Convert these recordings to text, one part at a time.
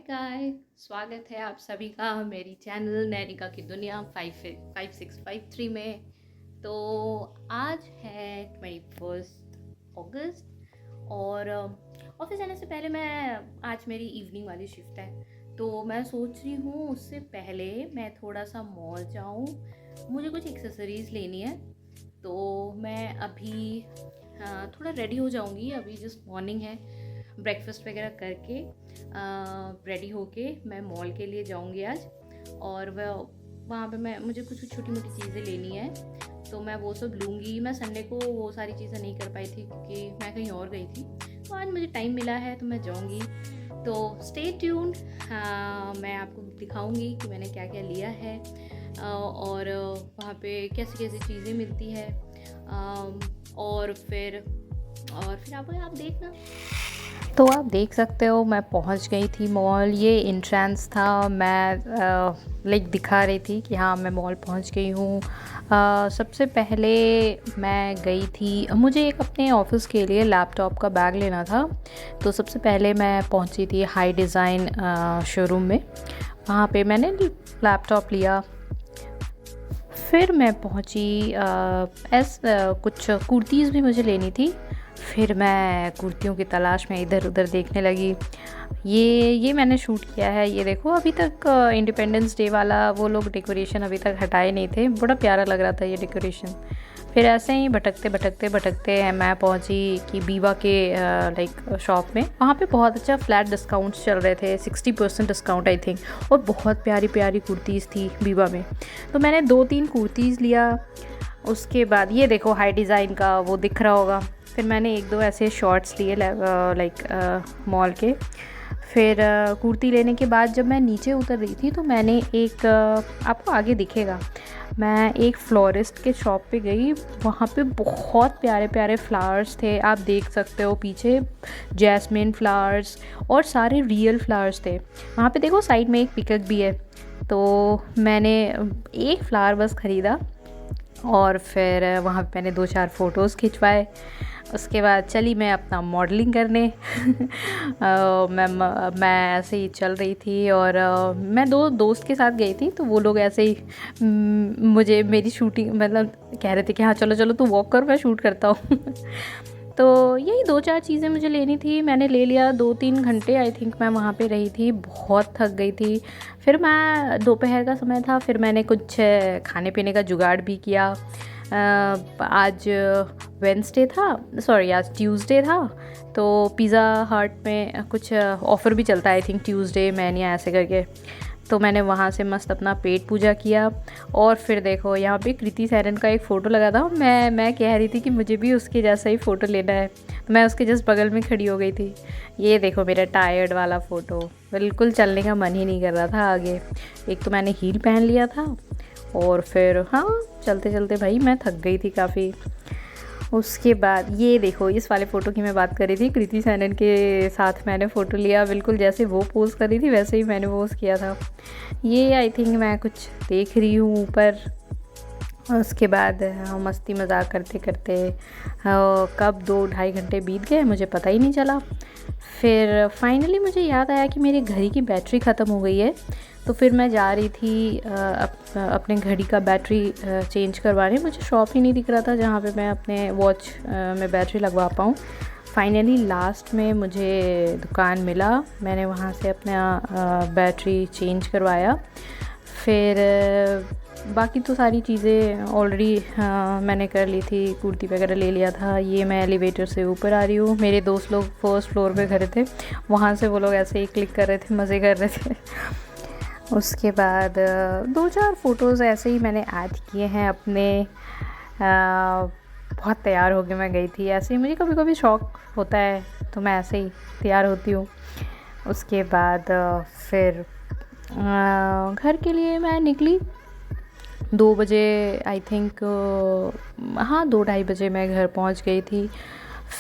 Guys, स्वागत है आप सभी का मेरी चैनल नैनिका की दुनिया 5653 में। तो आज है 21 अगस्त और ऑफिस जाने से पहले मैं आज मेरी इवनिंग वाली शिफ्ट है, तो मैं सोच रही हूँ उससे पहले मैं थोड़ा सा मॉल जाऊँ। मुझे कुछ एक्सेसरीज़ लेनी है, तो मैं अभी थोड़ा रेडी हो जाऊँगी। अभी जस्ट मॉर्निंग है, ब्रेकफास्ट वगैरह करके रेडी होके मैं मॉल के लिए जाऊंगी आज। और वह वहाँ पे मुझे कुछ छोटी मोटी चीज़ें लेनी है, तो मैं वो सब लूँगी। मैं संडे को वो सारी चीज़ें नहीं कर पाई थी क्योंकि मैं कहीं और गई थी, तो आज मुझे टाइम मिला है तो मैं जाऊँगी। तो स्टे ट्यून्ड, मैं आपको दिखाऊंगी कि मैंने क्या क्या लिया है और वहाँ पे कैसी कैसी चीज़ें मिलती है। और फिर आप देखना। तो आप देख सकते हो मैं पहुंच गई थी मॉल। ये एंट्रेंस था, मैं लाइक दिखा रही थी कि हाँ मैं मॉल पहुंच गई हूँ। सबसे पहले मैं गई थी, मुझे एक अपने ऑफिस के लिए लैपटॉप का बैग लेना था, तो सबसे पहले मैं पहुंची थी हाई डिज़ाइन शोरूम में। वहाँ पे मैंने लैपटॉप लिया। फिर मैं पहुंची कुछ कुर्तीज़ भी मुझे लेनी थी। फिर मैं कुर्तियों की तलाश में इधर उधर देखने लगी। ये मैंने शूट किया है, ये देखो। अभी तक इंडिपेंडेंस डे वाला वो लोग डेकोरेशन अभी तक हटाए नहीं थे, बड़ा प्यारा लग रहा था ये डेकोरेशन। फिर ऐसे ही भटकते हैं मैं पहुंची कि बीवा के लाइक शॉप में। वहाँ पे बहुत अच्छा फ्लैट डिस्काउंट्स चल रहे थे, 60% डिस्काउंट आई थिंक, और बहुत प्यारी प्यारी कुर्तीज़ थी बीवा में। तो मैंने 2-3 कुर्तीज़ लिया। उसके बाद ये देखो हाई डिज़ाइन का वो दिख रहा होगा। फिर मैंने 1-2 ऐसे शॉर्ट्स लिए लाइक मॉल के। फिर कुर्ती लेने के बाद जब मैं नीचे उतर रही थी तो मैंने एक आपको आगे दिखेगा, मैं एक फ्लोरिस्ट के शॉप पे गई। वहाँ पे बहुत प्यारे प्यारे फ्लावर्स थे, आप देख सकते हो पीछे जैस्मिन फ्लावर्स और सारे रियल फ्लावर्स थे। वहाँ पे देखो साइड में एक पिकक भी है, तो मैंने एक फ्लावर बस ख़रीदा और फिर वहाँ पे मैंने 2-4 फ़ोटोज़ खिंचवाए। उसके बाद चली मैं अपना मॉडलिंग करने। मैं ऐसे ही चल रही थी और मैं 2 दोस्त के साथ गई थी, तो वो लोग ऐसे ही मुझे मेरी शूटिंग मतलब कह रहे थे कि हाँ चलो चलो तू वॉक कर, मैं शूट करता हूँ। तो यही 2-4 चीज़ें मुझे लेनी थी, मैंने ले लिया। 2-3 घंटे आई थिंक मैं वहाँ पे रही थी, बहुत थक गई थी। फिर मैं दोपहर का समय था, फिर मैंने कुछ खाने पीने का जुगाड़ भी किया। आज वेंसडे था, सॉरी आज ट्यूसडे था, तो पिज़्ज़ा हट में कुछ ऑफ़र भी चलता है आई थिंक ट्यूसडे मैनिया ऐसे करके। तो मैंने वहाँ से मस्त अपना पेट पूजा किया। और फिर देखो यहाँ पे कृति सैनन का एक फ़ोटो लगा था। मैं कह रही थी कि मुझे भी उसके जैसा ही फ़ोटो लेना है, तो मैं उसके जस्ट बगल में खड़ी हो गई थी। ये देखो मेरा टायर्ड वाला फ़ोटो, बिल्कुल चलने का मन ही नहीं कर रहा था आगे। एक तो मैंने हील पहन लिया था और फिर हाँ चलते चलते भाई मैं थक गई थी काफ़ी। उसके बाद ये देखो, इस वाले फ़ोटो की मैं बात कर रही थी, कृति सैनन के साथ मैंने फ़ोटो लिया। बिल्कुल जैसे वो पोज़ कर रही थी वैसे ही मैंने पोज़ किया था। ये आई थिंक मैं कुछ देख रही हूँ ऊपर। उसके बाद मस्ती मज़ाक करते करते कब 2-2.5 घंटे बीत गए मुझे पता ही नहीं चला। फिर फाइनली मुझे याद आया कि मेरी घड़ी की बैटरी ख़त्म हो गई है, तो फिर मैं जा रही थी अपने घड़ी का बैटरी चेंज करवाने। मुझे शॉप ही नहीं दिख रहा था जहाँ पे मैं अपने वॉच में बैटरी लगवा पाऊँ। फाइनली लास्ट में मुझे दुकान मिला, मैंने वहाँ से अपना बैटरी चेंज करवाया। फिर बाकी तो सारी चीज़ें ऑलरेडी मैंने कर ली थी, कुर्ती वगैरह ले लिया था। ये मैं एलिवेटर से ऊपर आ रही हूँ, मेरे दोस्त लोग फर्स्ट फ्लोर पे खड़े थे, वहाँ से वो लोग ऐसे ही क्लिक कर रहे थे, मज़े कर रहे थे। उसके बाद 2-4 फ़ोटोज़ ऐसे ही मैंने ऐड किए हैं अपने। बहुत तैयार होके मैं गई थी, ऐसे ही मुझे कभी कभी शौक़ होता है तो मैं ऐसे ही तैयार होती हूँ। उसके बाद फिर घर के लिए मैं निकली 2 बजे आई थिंक, हाँ 2-2:30 बजे मैं घर पहुंच गई थी।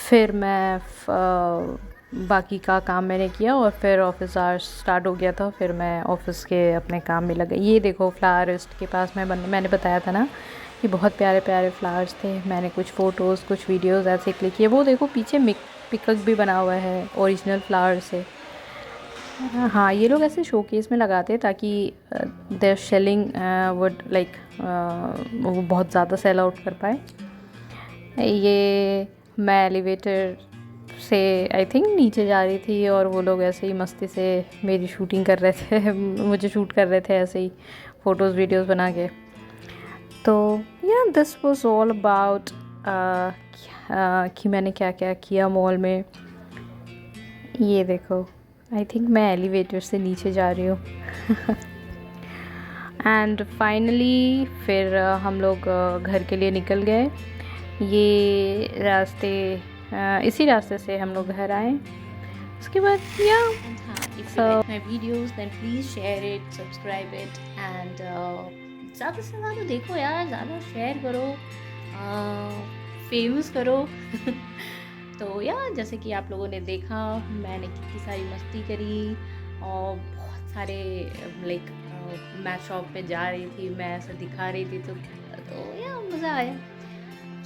फिर मैं बाकी का काम मैंने किया और फिर ऑफिस आवर्स स्टार्ट हो गया था, फिर मैं ऑफिस के अपने काम में लग गई। ये देखो फ्लावरिस्ट के पास मैंने बताया था ना कि बहुत प्यारे प्यारे फ्लावर्स थे। मैंने कुछ फ़ोटोज़ कुछ वीडियोज़ ऐसे क्लिक किए। वो देखो पीछे पिकअप भी बना हुआ है ओरिजिनल फ्लावर से। हाँ, ये लोग ऐसे शोकेस में लगाते हैं ताकि देयर सेलिंग वुड लाइक वो बहुत ज़्यादा सेल आउट कर पाए। ये मैं एलिवेटर से आई थिंक नीचे जा रही थी और वो लोग ऐसे ही मस्ती से मेरी शूटिंग कर रहे थे मुझे शूट कर रहे थे ऐसे ही फ़ोटोज़ वीडियोज़ बना के। तो या दिस वाज ऑल अबाउट कि मैंने क्या क्या किया मॉल में। ये देखो, आई थिंक मैं एलिवेटर से नीचे जा रही हूँ एंड फाइनली फिर हम लोग घर के लिए निकल गए। ये रास्ते इसी रास्ते से हम लोग घर आए। उसके बाद या so my videos then please share it, subscribe it and ज़्यादा से ज़्यादा देखो यार, ज़्यादा शेयर करो, फेमस करो तो यार जैसे कि आप लोगों ने देखा मैंने कितनी सारी मस्ती करी और बहुत सारे लाइक मैं शॉप पे जा रही थी, मैं ऐसा दिखा रही थी तो यार मज़ा आया।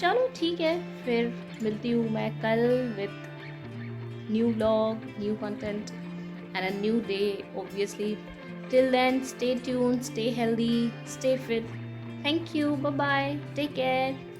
चलो ठीक है, फिर मिलती हूँ मैं कल with new vlog, new content and a new day obviously. Till then, stay tuned, stay healthy, stay fit. Thank you, bye bye, take care.